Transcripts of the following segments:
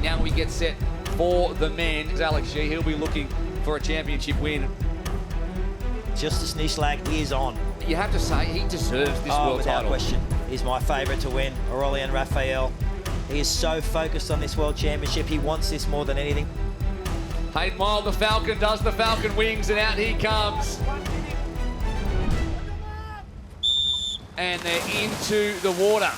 Now we get set for the men. Alex G, he'll be looking for a championship win. Justus Nischlag is on. You have to say he deserves this world without title. question. He's my favourite to win, Aurelien Raphael. He is so focused on this World Championship. He wants this more than anything. Hayden Wild, the Falcon, does the Falcon wings, and out he comes. And they're into the water.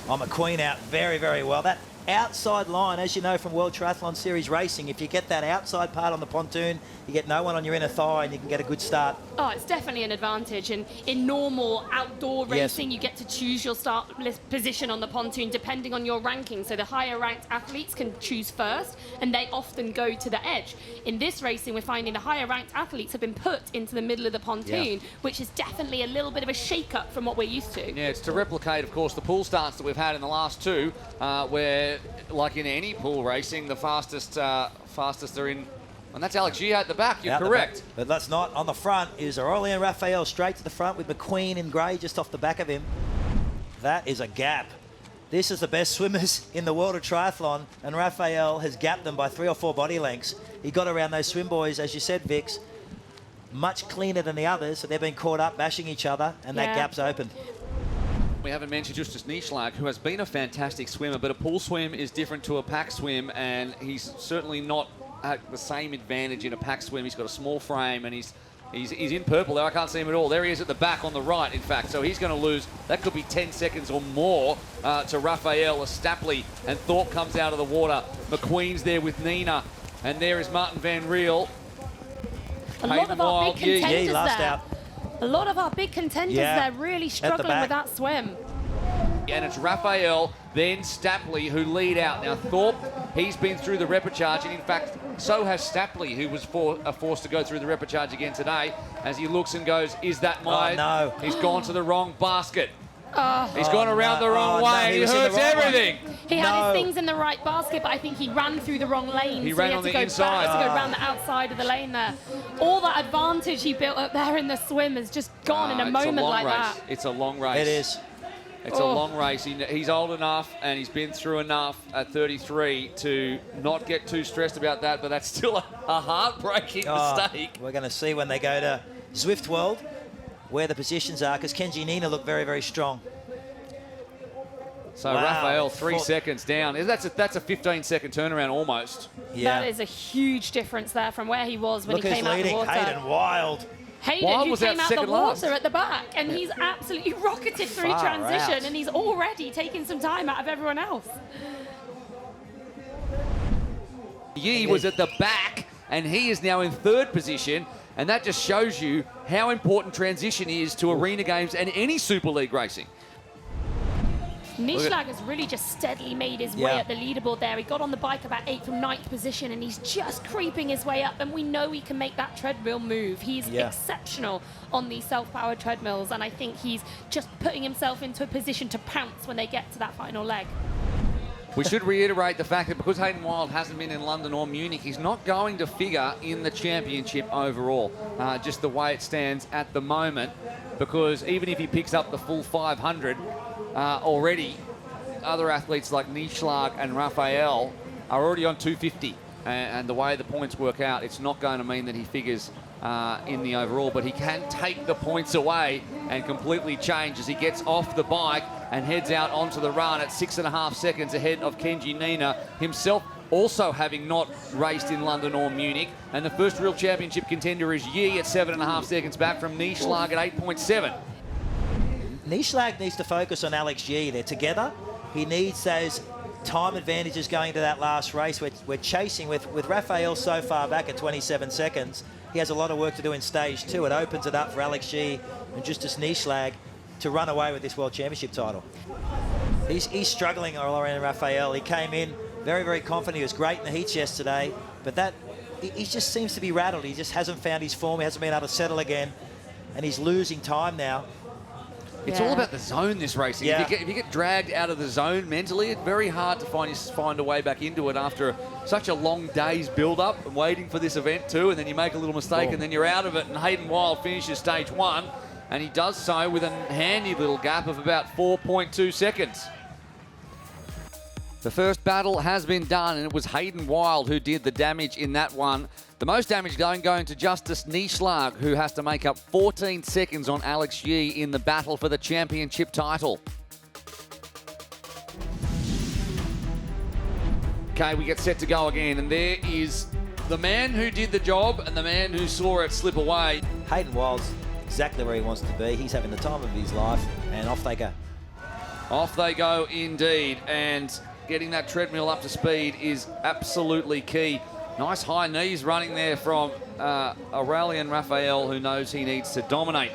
McQueen out very, very well. That outside line, as you know from World Triathlon Series racing, if you get that outside part on the pontoon, you get no one on your inner thigh and you can get a good start. Oh, it's definitely an advantage. And in normal outdoor racing, you get to choose your start position on the pontoon depending on your ranking. So the higher ranked athletes can choose first, and they often go to the edge. In this racing, we're finding the higher ranked athletes have been put into the middle of the pontoon, which is definitely a little bit of a shake-up from what we're used to. Yeah, it's to replicate, of course, the pool starts that we've had in the last two, where, like in any pool racing, the fastest are in. And that's Alex Gia at the back, you're correct. But that's not. On the front is Aurelien Raphael straight to the front with McQueen in grey just off the back of him. That is a gap. This is the best swimmers in the world of triathlon, and Raphael has gapped them by 3 or 4 body lengths. He got around those swim boys, as you said, Vix, much cleaner than the others, so they've been caught up, bashing each other, and that gap's opened. We haven't mentioned Justus Nischlag, who has been a fantastic swimmer, but a pool swim is different to a pack swim, and he's certainly not at the same advantage in a pack swim. He's got a small frame, and he's in purple there. I can't see him at all. There he is at the back on the right, in fact. So he's going to lose. That could be 10 seconds or more to Raphael Stapley, and Thorpe comes out of the water. McQueen's there with Nina, and there is Martin Van Riel. A lot of our big contenders last there. out. A lot of our big contenders there really struggling with that swim. And it's Raphael, then Stapley, who lead out. Now, Thorpe, he's been through the repechage, and in fact, so has Stapley, who was forced to go through the repechage again today, as he looks and goes, is that mine? Oh, no. He's gone to the wrong basket. He's gone around the wrong way, and he hurts everything. He had his things in the right basket, but I think he ran through the wrong lane. He so ran he had on to the go inside. back to go around the outside of the lane there. All that advantage he built up there in the swim has just gone in a moment like that. It's a long race. It is. It's a long race. He's old enough and he's been through enough at 33 to not get too stressed about that, but that's still a heartbreaking mistake. We're going to see when they go to Zwift World where the positions are, because Kenji Nina looked very, very strong. So Raphael, 3 seconds down. That's a 15-second turnaround almost. Yeah. That is a huge difference there from where he was when he came out of the water. Hayden Wild. Hayden, who came out of the water at the back, and he's absolutely rocketed through transition, and he's already taking some time out of everyone else. Yi was at the back, and he is now in 3rd position, and that just shows you how important transition is to Arena Games and any Super League racing. Nischlag has really just steadily made his way up the leaderboard there. He got on the bike about 8th from 9th position, and he's just creeping his way up, and we know he can make that treadmill move. He's exceptional on these self-powered treadmills, and I think he's just putting himself into a position to pounce when they get to that final leg. We should reiterate the fact that because Hayden Wild hasn't been in London or Munich, he's not going to figure in the championship overall, just the way it stands at the moment, because even if he picks up the full 500, already other athletes like Nischlag and Raphael are already on 250, and the way the points work out, it's not going to mean that he figures in the overall, but he can take the points away and completely change as he gets off the bike and heads out onto the run at 6.5 seconds ahead of Kenji Nina, himself also having not raced in London or Munich. And the first real championship contender is Yi at 7.5 seconds back from Nischlag at 8.7. Nischlag needs to focus on Alex G. They're together. He needs those time advantages going to that last race. We're chasing with Raphael so far back at 27 seconds. He has a lot of work to do in stage 2. It opens it up for Alex G and Justus Nischlag to run away with this World Championship title. He's struggling, Aurelien Raphael. He came in very, very confident. He was great in the heats yesterday, but he just seems to be rattled. He just hasn't found his form. He hasn't been able to settle again, and he's losing time now. It's all about the zone, this racing. Yeah. If you get dragged out of the zone mentally, it's very hard to find a way back into it after such a long day's build-up and waiting for this event too, and then you make a little mistake and then you're out of it, and Hayden Wild finishes stage 1, and he does so with a handy little gap of about 4.2 seconds. The first battle has been done, and it was Hayden Wild who did the damage in that one. The most damage going to Justus Nieschlag, who has to make up 14 seconds on Alex Yee in the battle for the championship title. Okay, we get set to go again, and there is the man who did the job and the man who saw it slip away. Hayden Wild's exactly where he wants to be. He's having the time of his life, and off they go. Off they go indeed, and getting that treadmill up to speed is absolutely key. Nice high knees running there from Aurelien Raphael, who knows he needs to dominate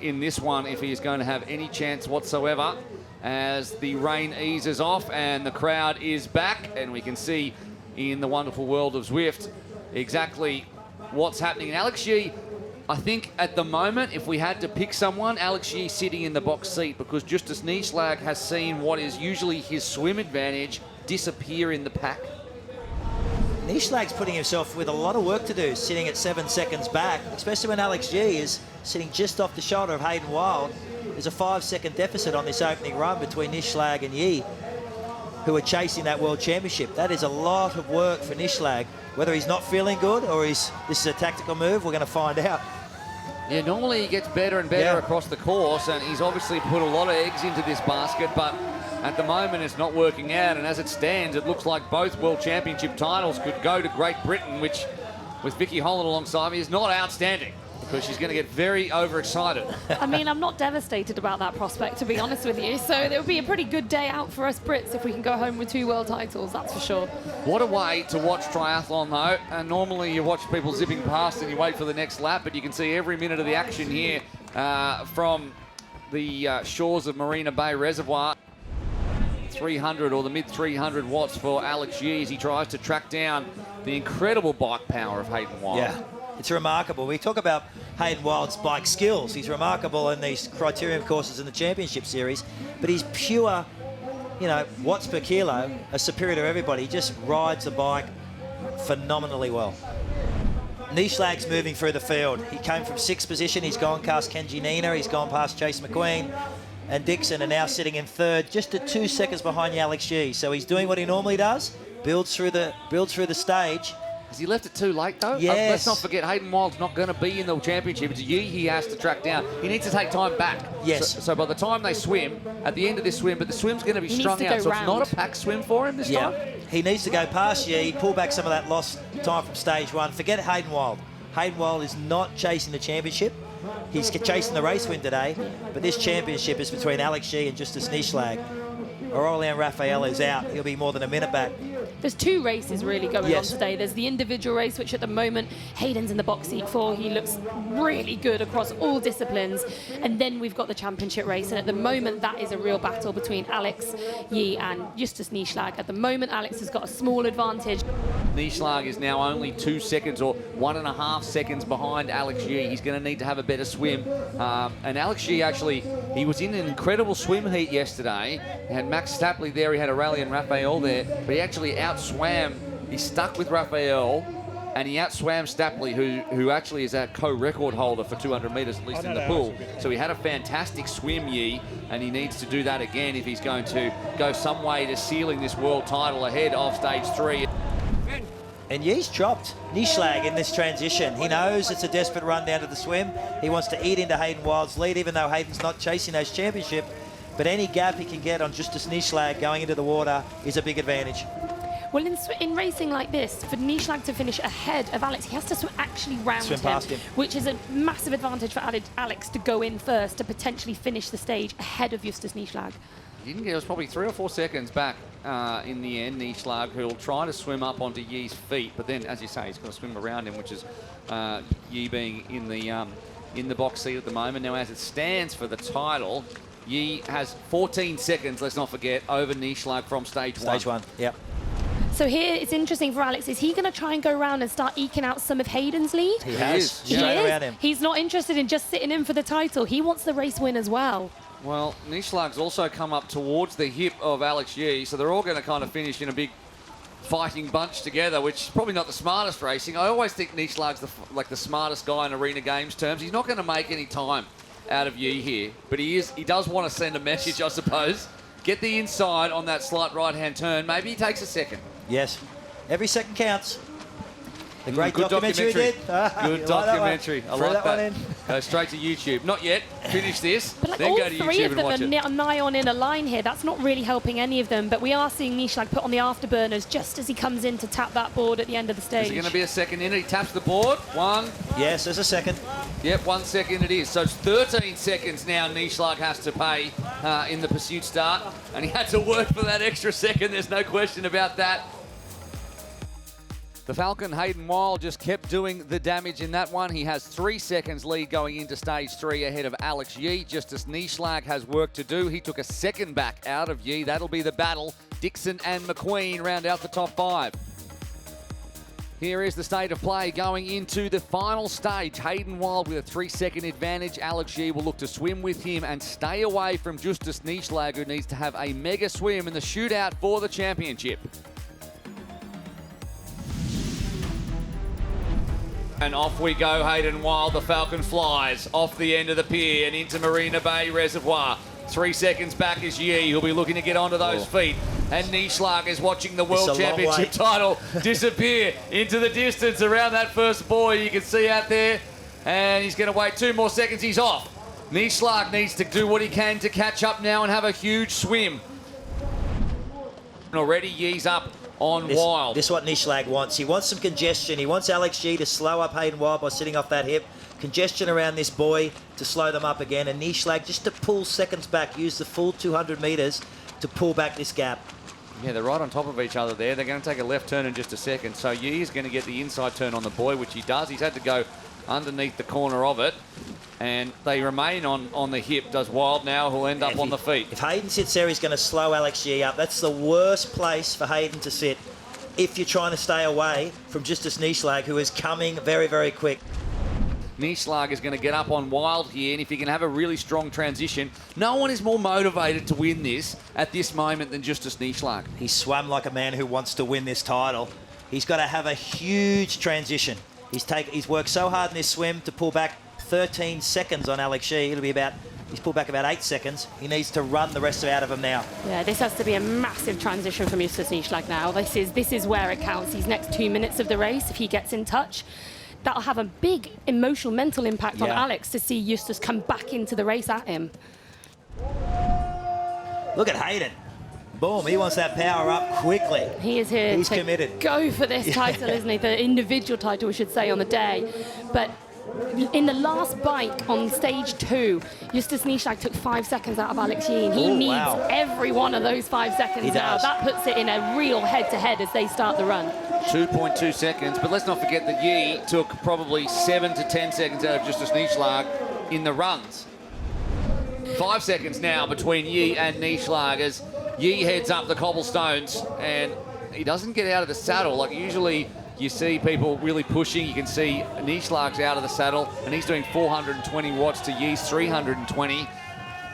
in this one if he is going to have any chance whatsoever. As the rain eases off and the crowd is back, and we can see in the wonderful world of Zwift exactly what's happening. And Alex Yee, I think at the moment, if we had to pick someone, Alex Yee sitting in the box seat, because Justus Nieschlag has seen what is usually his swim advantage disappear in the pack. Nieschlag's putting himself with a lot of work to do, sitting at 7 seconds back, especially when Alex Yee is sitting just off the shoulder of Hayden Wild. There's a 5-second deficit on this opening run between Nieschlag and Yee, who are chasing that World Championship. That is a lot of work for Nieschlag. Whether he's not feeling good or this is a tactical move, we're going to find out. Yeah, normally he gets better and better across the course, and he's obviously put a lot of eggs into this basket, but at the moment it's not working out, and as it stands, it looks like both World Championship titles could go to Great Britain, which, with Vicky Holland alongside me, is not outstanding, because she's going to get very overexcited. I mean, I'm not devastated about that prospect, to be honest with you. So it'll be a pretty good day out for us Brits if we can go home with 2 world titles, that's for sure. What a way to watch triathlon, though. And normally you watch people zipping past and you wait for the next lap, but you can see every minute of the action here from the shores of Marina Bay Reservoir. 300 or the mid 300 watts for Alex Yee as he tries to track down the incredible bike power of Hayden Wild. Yeah. It's remarkable. We talk about Hayden Wild's bike skills. He's remarkable in these criterium courses in the Championship Series, but he's pure, watts per kilo, are superior to everybody. He just rides the bike phenomenally well. Nieschlag's moving through the field. He came from 6th position. He's gone past Kenji Nina. He's gone past Chase McQueen and Dixon, and now sitting in 3rd, just at 2 seconds behind Alex Yee. So he's doing what he normally does, builds through the stage. Has he left it too late, though? Yes. Let's not forget, Hayden Wild's not going to be in the championship. It's Yee he has to track down. He needs to take time back. Yes. So by the time they swim, at the end of this swim, but the swim's going to be strung out, so it's not a pack swim for him this time? He needs to go past Yee, pull back some of that lost time from stage 1. Forget Hayden Wild. Hayden Wild is not chasing the championship. He's chasing the race win today, but this championship is between Alex Yee and Justus Nieschlag. Aurelien Raphael is out. He'll be more than a minute back. There's 2 races really going on today. There's the individual race, which at the moment Hayden's in the box seat for. He looks really good across all disciplines. And then we've got the championship race. And at the moment, that is a real battle between Alex Yee and Justus Nieschlag. At the moment, Alex has got a small advantage. Nieschlag is now only 2 seconds or 1.5 seconds behind Alex Yee. He's going to need to have a better swim. And Alex Yee actually, he was in an incredible swim heat yesterday. He had Max Stapley there, he had Aurelien Raphael there, but he actually outswam. He stuck with Raphael, and he outswam Stapley, who actually is a co-record holder for 200 metres, at least in the pool. So he had a fantastic swim, Yee, and he needs to do that again if he's going to go some way to sealing this world title ahead of stage 3. And Yee's dropped Nieschlag in this transition. He knows it's a desperate run down to the swim. He wants to eat into Hayden Wild's lead, even though Hayden's not chasing those championship. But any gap he can get on Justus Nieschlag going into the water is a big advantage. Well, in racing like this, for Nieschlag to finish ahead of Alex, he has to actually round swim past him, which is a massive advantage for Alex to go in first to potentially finish the stage ahead of Justus Nieschlag. He didn't get, it was probably 3 or 4 seconds back in the end, Nieschlag, who'll try to swim up onto Yee's feet, but then, as you say, he's going to swim around him, which is Yee being in the box seat at the moment. Now, as it stands for the title, Yee has 14 seconds, let's not forget, over Nieschlag from stage 1. Stage 1, yep. So here it's interesting for Alex. Is he going to try and go around and start eking out some of Hayden's lead? He has. Straight around him. He's not interested in just sitting in for the title. He wants the race win as well. Well, Nieschlag's also come up towards the hip of Alex Yee, so they're all going to kind of finish in a big fighting bunch together, which is probably not the smartest racing. I always think Nieschlag's the smartest guy in Arena Games terms. He's not going to make any time out of Yee here, but he does want to send a message, I suppose. get the inside on that slight right-hand turn. Maybe he takes a second. Yes. Every second counts. The great Good documentary you did. Good documentary. I like that. One in. Go straight to YouTube. Not yet. Finish this. But like then all go to three YouTube of and them watch it. are nigh on in a line here. That's not really helping any of them. But we are seeing Nishlag put on the afterburners just as he comes in to tap that board at the end of the stage. Is it going to be a second in? He taps the board. 1. Yes, there's a second. Yep, 1 second it is. So it's 13 seconds now Nishlag has to pay in the pursuit start. And he had to work for that extra second. There's no question about that. The Falcon, Hayden Wilde, just kept doing the damage in that one. He has 3 seconds lead going into stage 3 ahead of Alex Yee. Just as Nishlag has work to do. He took a second back out of Yee. That'll be the battle. Dixon and McQueen round out the top 5. Here is the state of play going into the final stage. Hayden Wilde with a 3-second advantage. Alex Yee will look to swim with him and stay away from Justus Nishlag, who needs to have a mega swim in the shootout for the championship. And off we go, Hayden Wilde. The Falcon flies off the end of the pier and into Marina Bay Reservoir. 3 seconds back is Yee, who'll be looking to get onto those feet. And Nishlag is watching the World Championship title disappear into the distance around that first buoy you can see out there. And he's going to wait 2 more seconds. He's off. Nishlag needs to do what he can to catch up now and have a huge swim. And already Yee's up on Wilde. This is what Nishlag wants. He wants some congestion. He wants Alex Yee to slow up Hayden Wilde by sitting off that hip. Congestion around this buoy to slow them up again. And Nishlag just to pull seconds back, use the full 200 metres to pull back this gap. Yeah, they're right on top of each other there. They're going to take a left turn in just a second. So Yee is going to get the inside turn on the buoy, which he does. He's had to go underneath the corner of it. And they remain on the hip, does Wilde now, who'll end up on the feet. If Hayden sits there, he's going to slow Alex Yee up. That's the worst place for Hayden to sit if you're trying to stay away from Justus Nishlag, who is coming very, very quick. Nishlag is going to get up on Wilde here, and if he can have a really strong transition, no one is more motivated to win this at this moment than Justus Nishlag. He swam like a man who wants to win this title. He's got to have a huge transition. He's worked so hard in this swim to pull back 13 seconds on Alex Yee. It'll be about, he's pulled back about 8 seconds. He needs to run the rest out of him now. Yeah, this has to be a massive transition from Justus Nishlag now. This is where it counts. These next 2 minutes of the race, if he gets in touch, that'll have a big emotional, mental impact on Alex to see Justus come back into the race at him. Look at Hayden. Boom, he wants that power up quickly. He is here He's to committed. Go for this title, isn't he? The individual title, we should say, on the day. But in the last bike on stage 2, Justus Nishlag took 5 seconds out of Alex Yee. He needs every one of those 5 seconds now. That puts it in a real head-to-head as they start the run. 2.2 seconds, but let's not forget that Yee took probably 7 to 10 seconds out of Justus Nishlag in the runs. 5 seconds now between Yee and Nishlag as Yee heads up the cobblestones and he doesn't get out of the saddle. Like usually you see people really pushing. You can see Nishlag's out of the saddle and he's doing 420 watts to Yee's 320.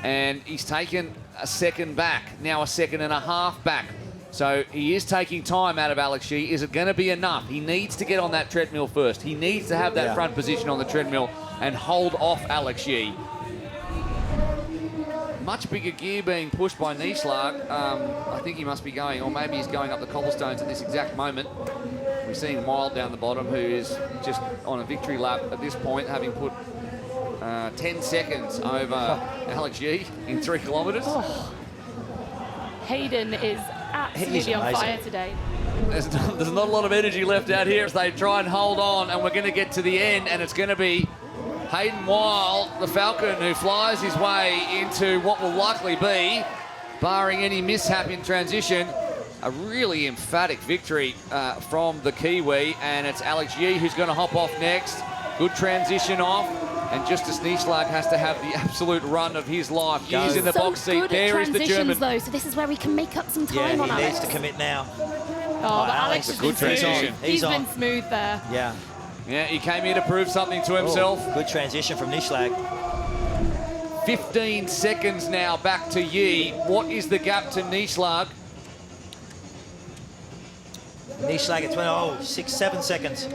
And he's taken a second back, now a second and a half back. So he is taking time out of Alex Yee. Is it going to be enough? He needs to get on that treadmill first. He needs to have that front position on the treadmill and hold off Alex Yee. Much bigger gear being pushed by Nishlag. I think he must be going, or maybe he's going up the cobblestones at this exact moment. We're seeing Wilde down the bottom, who is just on a victory lap at this point, having put 10 seconds over Alex Yee in 3 kilometres. Oh. Hayden is absolutely on fire today. There's not a lot of energy left out here as they try and hold on, and we're going to get to the end, and it's going to be Hayden Wilde, the Falcon, who flies his way into what will likely be, barring any mishap in transition, a really emphatic victory from the Kiwi, and it's Alex Yee who's going to hop off next. Good transition off, and Justus Nishlag has to have the absolute run of his life. Yee's in the box seat. There is the German. Though, so this is where we can make up some time on Alex. Yeah, he needs to commit now. Oh, but Alex has been smooth. He's been smooth there. Yeah. Yeah, he came here to prove something to himself. Good transition from Nishlag. 15 seconds now back to Yee. What is the gap to Nishlag? Nieschlag at 6-7 seconds.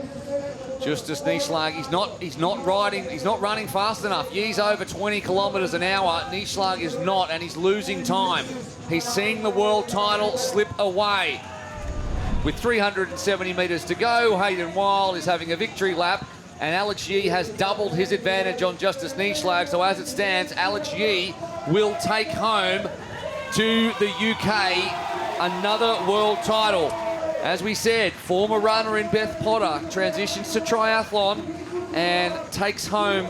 Justus Nieschlag, he's not running fast enough. He's over 20 kilometres an hour. Nieschlag is not, and he's losing time. He's seeing the world title slip away. With 370 metres to go, Hayden Wilde is having a victory lap, and Alex Yee has doubled his advantage on Justus Nieschlag. So as it stands, Alex Yee will take home to the UK another world title. As we said, former runner in Beth Potter transitions to triathlon and takes home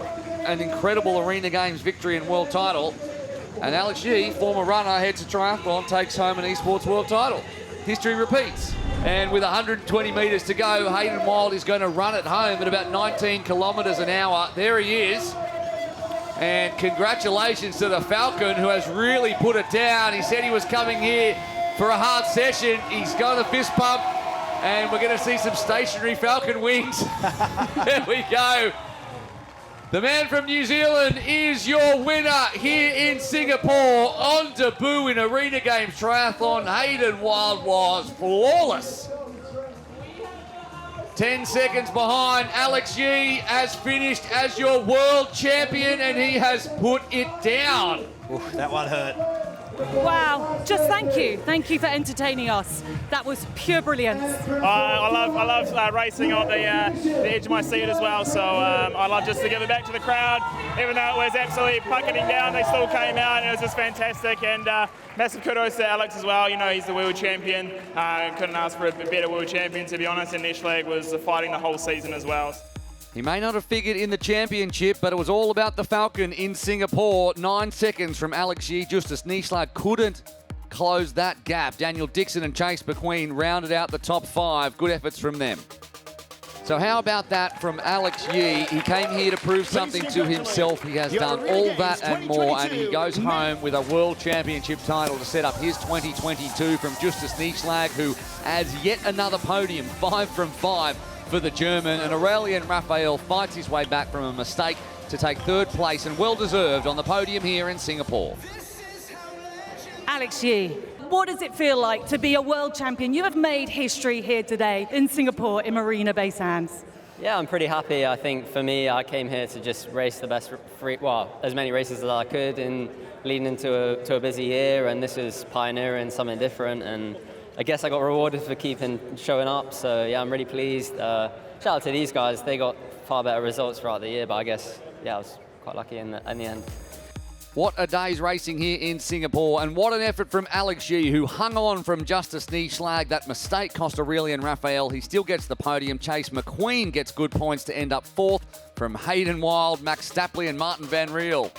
an incredible Arena Games victory and world title. And Alex Yee, former runner, heads to triathlon, takes home an eSports world title. History repeats. And with 120 metres to go, Hayden Wilde is going to run it home at about 19 kilometres an hour. There he is. And congratulations to the Falcon, who has really put it down. He said he was coming here for a hard session. He's got a fist pump, and we're going to see some stationary Falcon wings. There we go. The man from New Zealand is your winner here in Singapore on debut in Arena Games Triathlon. Hayden Wilde was flawless. 10 seconds behind. Alex Yee has finished as your world champion, and he has put it down. Oof, that one hurt. Wow, just thank you. Thank you for entertaining us. That was pure brilliance. I love racing on the edge of my seat as well, so I love just to give it back to the crowd. Even though it was absolutely bucketing down, they still came out, and it was just fantastic. And massive kudos to Alex as well. You know, he's the world champion. Couldn't ask for a better world champion, to be honest, and Nieschlag was fighting the whole season as well. He may not have figured in the championship, but it was all about the Falcon in Singapore. 9 seconds from Alex Yee. Justus Nieschlag couldn't close that gap. Daniel Dixon and Chase McQueen rounded out the top 5. Good efforts from them. So how about that from Alex Yee? He came here to prove something to himself. He has done all that and more, and he goes home with a World Championship title to set up his 2022 from Justus Nieschlag, who adds yet another podium, 5 from 5. For the German, and Aurelien Raphael fights his way back from a mistake to take 3rd place, and well-deserved on the podium here in Singapore. Alex Yee, what does it feel like to be a world champion? You have made history here today in Singapore in Marina Bay Sands. Yeah, I'm pretty happy. I think for me, I came here to just race the best, as many races as I could, and leading into a busy year, and this is pioneering something different, and I guess I got rewarded for keeping showing up, so yeah, I'm really pleased. Shout out to these guys, they got far better results throughout the year, but I guess, yeah, I was quite lucky in the end. What a day's racing here in Singapore, and what an effort from Alex Yee, who hung on from Justus Nieschlag. That mistake cost Aurelien Raphael. He still gets the podium. Chase McQueen gets good points to end up 4th from Hayden Wilde, Max Stapley and Martin Van Riel.